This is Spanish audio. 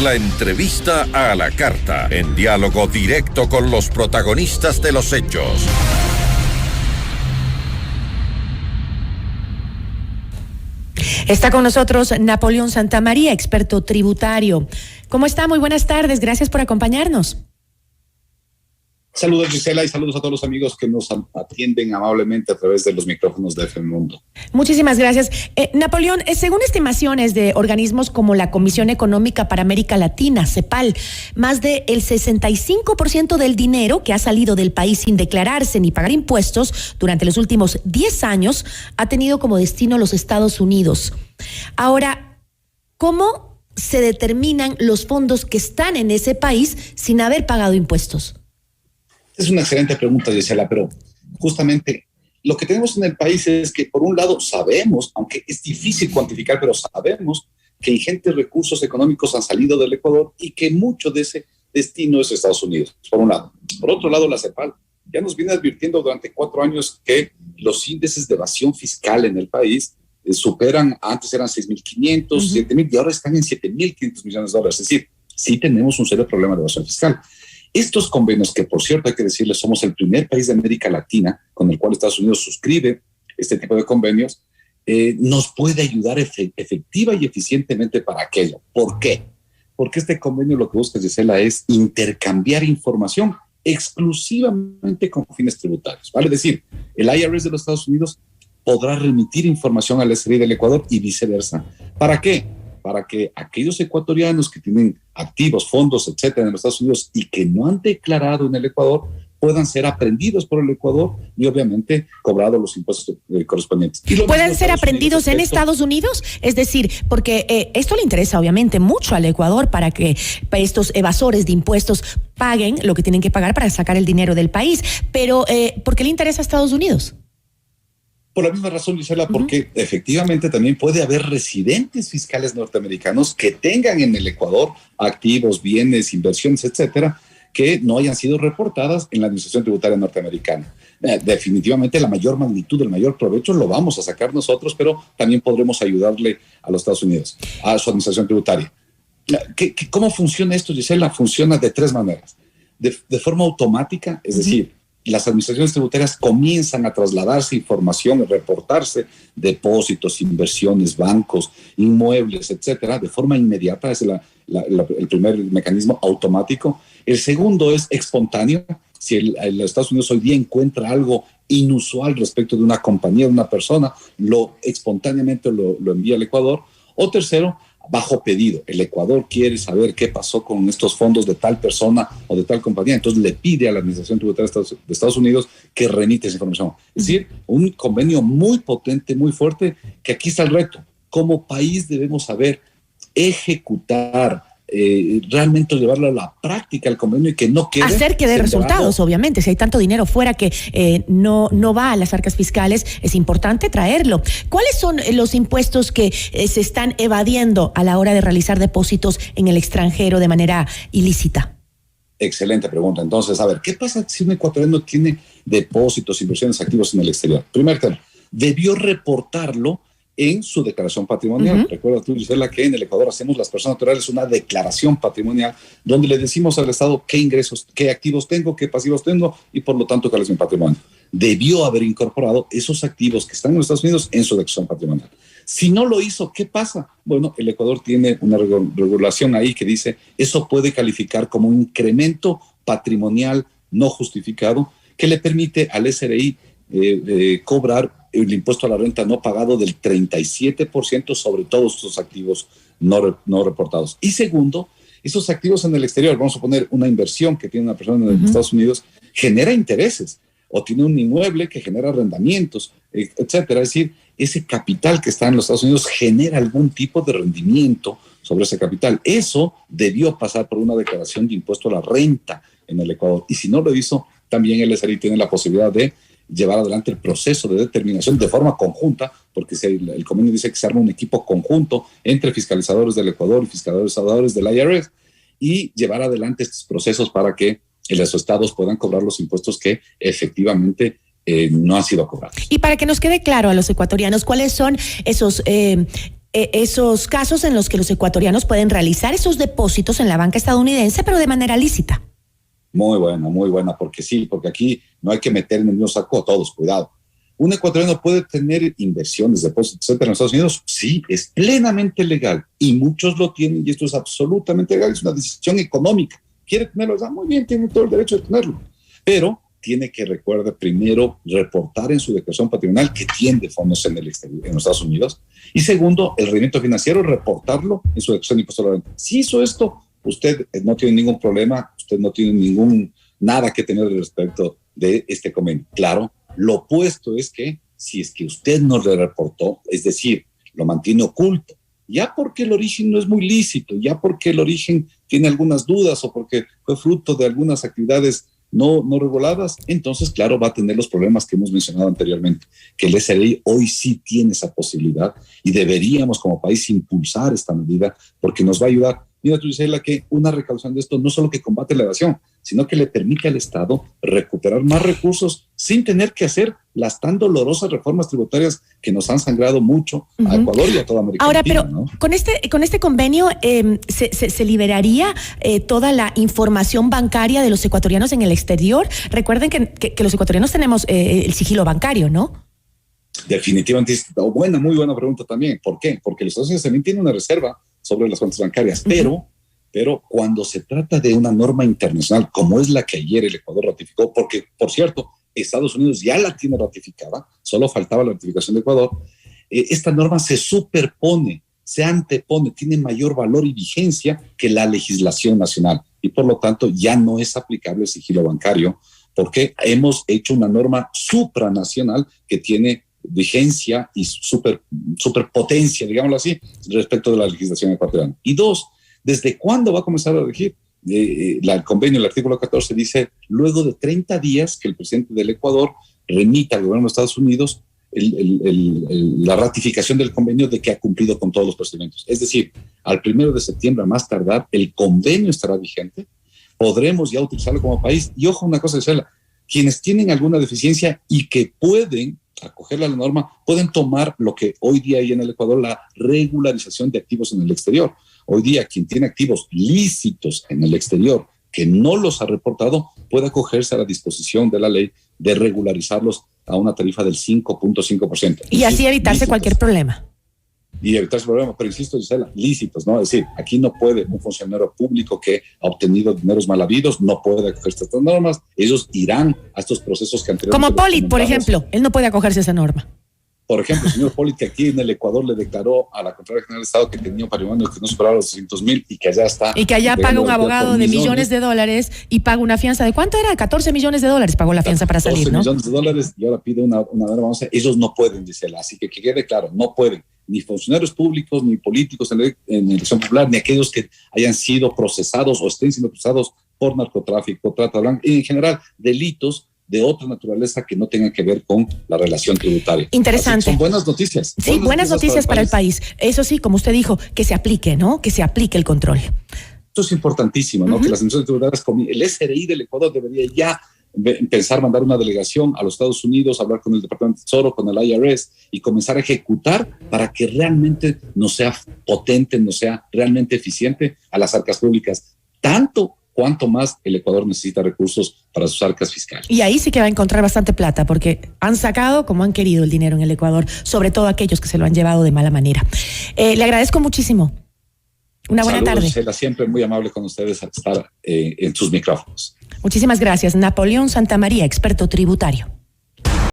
La entrevista a la carta, en diálogo directo con los protagonistas de los hechos. Está con nosotros Napoleón Santamaría, experto tributario. ¿Cómo está? Muy buenas tardes, gracias por acompañarnos. Saludos, Gisela, y saludos a todos los amigos que nos atienden amablemente a través de los micrófonos de FM Mundo. Muchísimas gracias. Napoleón, según estimaciones de organismos como la Comisión Económica para América Latina, CEPAL, más del 65% del dinero que ha salido del país sin declararse ni pagar impuestos durante los últimos 10 años ha tenido como destino los Estados Unidos. Ahora, ¿cómo se determinan los fondos que están en ese país sin haber pagado impuestos? Es una excelente pregunta, Gisela, pero justamente lo que tenemos en el país es que, por un lado, sabemos, aunque es difícil cuantificar, pero sabemos que ingentes recursos económicos han salido del Ecuador y que mucho de ese destino es Estados Unidos, por un lado. Por otro lado, la CEPAL ya nos viene advirtiendo durante 4 años que los índices de evasión fiscal en el país superan, antes eran 6.500, 7.000 y ahora están en 7.500 millones de dólares. Es decir, sí tenemos un serio problema de evasión fiscal. Estos convenios, que por cierto hay que decirles, somos el primer país de América Latina con el cual Estados Unidos suscribe este tipo de convenios, nos puede ayudar efectiva y eficientemente para aquello. ¿Por qué? Porque este convenio lo que busca, Gisela, es intercambiar información exclusivamente con fines tributarios. Vale decir, el IRS de los Estados Unidos podrá remitir información al SRI del Ecuador y viceversa. ¿Para qué? Para que aquellos ecuatorianos que tienen activos, fondos, etcétera, en los Estados Unidos y que no han declarado en el Ecuador puedan ser aprendidos por el Ecuador y obviamente cobrados los impuestos correspondientes. ¿Pueden ser aprendidos en Estados Unidos? Es decir, porque esto le interesa obviamente mucho al Ecuador para que estos evasores de impuestos paguen lo que tienen que pagar para sacar el dinero del país. Pero, ¿por qué le interesa a Estados Unidos? Por la misma razón, Gisela, porque efectivamente también puede haber residentes fiscales norteamericanos que tengan en el Ecuador activos, bienes, inversiones, etcétera, que no hayan sido reportadas en la administración tributaria norteamericana. Definitivamente la mayor magnitud, el mayor provecho lo vamos a sacar nosotros, pero también podremos ayudarle a los Estados Unidos, a su administración tributaria. ¿Cómo funciona esto, Gisela? Funciona de 3 maneras. De forma automática, es decir, las administraciones tributarias comienzan a trasladarse información, a reportarse depósitos, inversiones, bancos, inmuebles, etcétera, de forma inmediata. Es el primer mecanismo automático. El segundo es espontáneo. Si el Estados Unidos hoy día encuentra algo inusual respecto de una compañía, de una persona, espontáneamente lo envía al Ecuador. O tercero, bajo pedido. El Ecuador quiere saber qué pasó con estos fondos de tal persona o de tal compañía. Entonces le pide a la Administración Tributaria de Estados Unidos que remite esa información. Es decir, un convenio muy potente, muy fuerte, que aquí está el reto. Como país debemos saber ejecutar, realmente llevarlo a la práctica el convenio y que no quede hacer que dé resultados, obviamente. Si hay tanto dinero fuera que no va a las arcas fiscales, es importante traerlo. ¿Cuáles son los impuestos que se están evadiendo a la hora de realizar depósitos en el extranjero de manera ilícita? Excelente pregunta. Entonces, a ver, ¿qué pasa si un ecuatoriano tiene depósitos, inversiones, activos en el exterior? Primer tema, debió reportarlo en su declaración patrimonial. Recuerda tú, Gisela, que en el Ecuador hacemos las personas naturales una declaración patrimonial donde le decimos al Estado qué ingresos, qué activos tengo, qué pasivos tengo y por lo tanto cuál es mi patrimonio. Debió haber incorporado esos activos que están en los Estados Unidos en su declaración patrimonial. Si no lo hizo, ¿qué pasa? Bueno, el Ecuador tiene una regulación ahí que dice eso puede calificar como un incremento patrimonial no justificado que le permite al SRI cobrar el impuesto a la renta no pagado del 37% sobre todos sus activos no reportados. Y segundo, esos activos en el exterior, vamos a poner una inversión que tiene una persona en Estados Unidos, genera intereses, o tiene un inmueble que genera arrendamientos, etcétera. Es decir, ese capital que está en los Estados Unidos genera algún tipo de rendimiento sobre ese capital. Eso debió pasar por una declaración de impuesto a la renta en el Ecuador. Y si no lo hizo, también el SRI tiene la posibilidad de llevar adelante el proceso de determinación de forma conjunta, porque el convenio dice que se arma un equipo conjunto entre fiscalizadores del Ecuador y fiscalizadores del IRS y llevar adelante estos procesos para que los estados puedan cobrar los impuestos que efectivamente no han sido cobrados. Y para que nos quede claro a los ecuatorianos, ¿cuáles son esos esos casos en los que los ecuatorianos pueden realizar esos depósitos en la banca estadounidense, pero de manera lícita. Muy buena, porque aquí no hay que meter en el mismo saco a todos, cuidado. ¿Un ecuatoriano puede tener inversiones, depósitos, etcétera, en los Estados Unidos? Sí, es plenamente legal y muchos lo tienen y esto es absolutamente legal, es una decisión económica. ¿Quiere tenerlo? Muy bien, tiene todo el derecho de tenerlo, pero tiene que, recuerde, primero reportar en su declaración patrimonial que tiene fondos en el exterior, en los Estados Unidos, y segundo, el rendimiento financiero, reportarlo en su declaración de impuesto a la renta. Si hizo esto, usted no tiene ningún problema, usted no tiene nada que tener respecto de este convenio. Claro, lo opuesto es que si es que usted no le reportó, es decir, lo mantiene oculto, ya porque el origen no es muy lícito, ya porque el origen tiene algunas dudas o porque fue fruto de algunas actividades no reguladas, entonces, claro, va a tener los problemas que hemos mencionado anteriormente, que el SRI hoy sí tiene esa posibilidad y deberíamos como país impulsar esta medida porque nos va a ayudar. Mira tú, Gisela, que una recaudación de esto no solo que combate la evasión, sino que le permite al Estado recuperar más recursos sin tener que hacer las tan dolorosas reformas tributarias que nos han sangrado mucho a Ecuador y a toda América Latina. Ahora, pero ¿no? con este convenio se liberaría toda la información bancaria de los ecuatorianos en el exterior. Recuerden que los ecuatorianos tenemos el sigilo bancario, ¿no? Definitivamente, muy buena pregunta también. ¿Por qué? Porque los Estados Unidos también tienen una reserva sobre las cuentas bancarias, pero cuando se trata de una norma internacional como es la que ayer el Ecuador ratificó, porque, por cierto, Estados Unidos ya la tiene ratificada, solo faltaba la ratificación de Ecuador, esta norma se superpone, se antepone, tiene mayor valor y vigencia que la legislación nacional y por lo tanto ya no es aplicable el sigilo bancario porque hemos hecho una norma supranacional que tiene vigencia y superpotencia, digámoslo así, respecto de la legislación ecuatoriana. Y dos, ¿desde cuándo va a comenzar a regir? El convenio, el artículo 14 dice, luego de 30 días que el presidente del Ecuador remita al gobierno de Estados Unidos la ratificación del convenio de que ha cumplido con todos los procedimientos. Es decir, al 1 de septiembre, a más tardar, el convenio estará vigente, podremos ya utilizarlo como país. Y ojo, una cosa, Gisela, quienes tienen alguna deficiencia y que pueden acogerla a la norma, pueden tomar lo que hoy día hay en el Ecuador, la regularización de activos en el exterior. Hoy día, quien tiene activos lícitos en el exterior que no los ha reportado, puede acogerse a la disposición de la ley de regularizarlos a una tarifa del 5.5%. Y así evitarse lícitos. Cualquier problema. Y evitarse problemas, pero insisto, Gisela, lícitos, ¿no? Es decir, aquí no puede un funcionario público que ha obtenido dineros mal habidos, no puede acogerse a estas normas, ellos irán a estos procesos que anteriormente... Como Polit, por ejemplo, él no puede acogerse a esa norma. Por ejemplo, el señor Polit, que aquí en el Ecuador le declaró a la Contraloría General del Estado que tenía un patrimonio que no superaba los 200,000 y que allá está... Y que allá paga un abogado de millones de dólares y paga una fianza de ¿cuánto era? 14 millones de dólares pagó la fianza para salir, ¿no? 14 millones de dólares y ahora pide una vamos a ellos no pueden, dice él, así que quede claro, no pueden. Ni funcionarios públicos, ni políticos en elección popular, ni aquellos que hayan sido procesados o estén siendo procesados por narcotráfico, trata blanca, y en general delitos de otra naturaleza que no tengan que ver con la relación tributaria. Interesante. Son buenas noticias. Sí, buenas noticias para el país. Eso sí, como usted dijo, que se aplique, ¿no? Que se aplique el control. Esto es importantísimo, ¿no? Que las administraciones tributarias, el SRI del Ecuador debería ya pensar mandar una delegación a los Estados Unidos, hablar con el Departamento de Tesoro, con el IRS y comenzar a ejecutar para que realmente no sea potente, no sea realmente eficiente a las arcas públicas, tanto cuanto más el Ecuador necesita recursos para sus arcas fiscales. Y ahí sí que va a encontrar bastante plata, porque han sacado como han querido el dinero en el Ecuador, sobre todo aquellos que se lo han llevado de mala manera. Le agradezco muchísimo. Una buena tarde. Gisela, siempre muy amable con ustedes al estar en sus micrófonos. Muchísimas gracias. Napoleón Santamaría, experto tributario.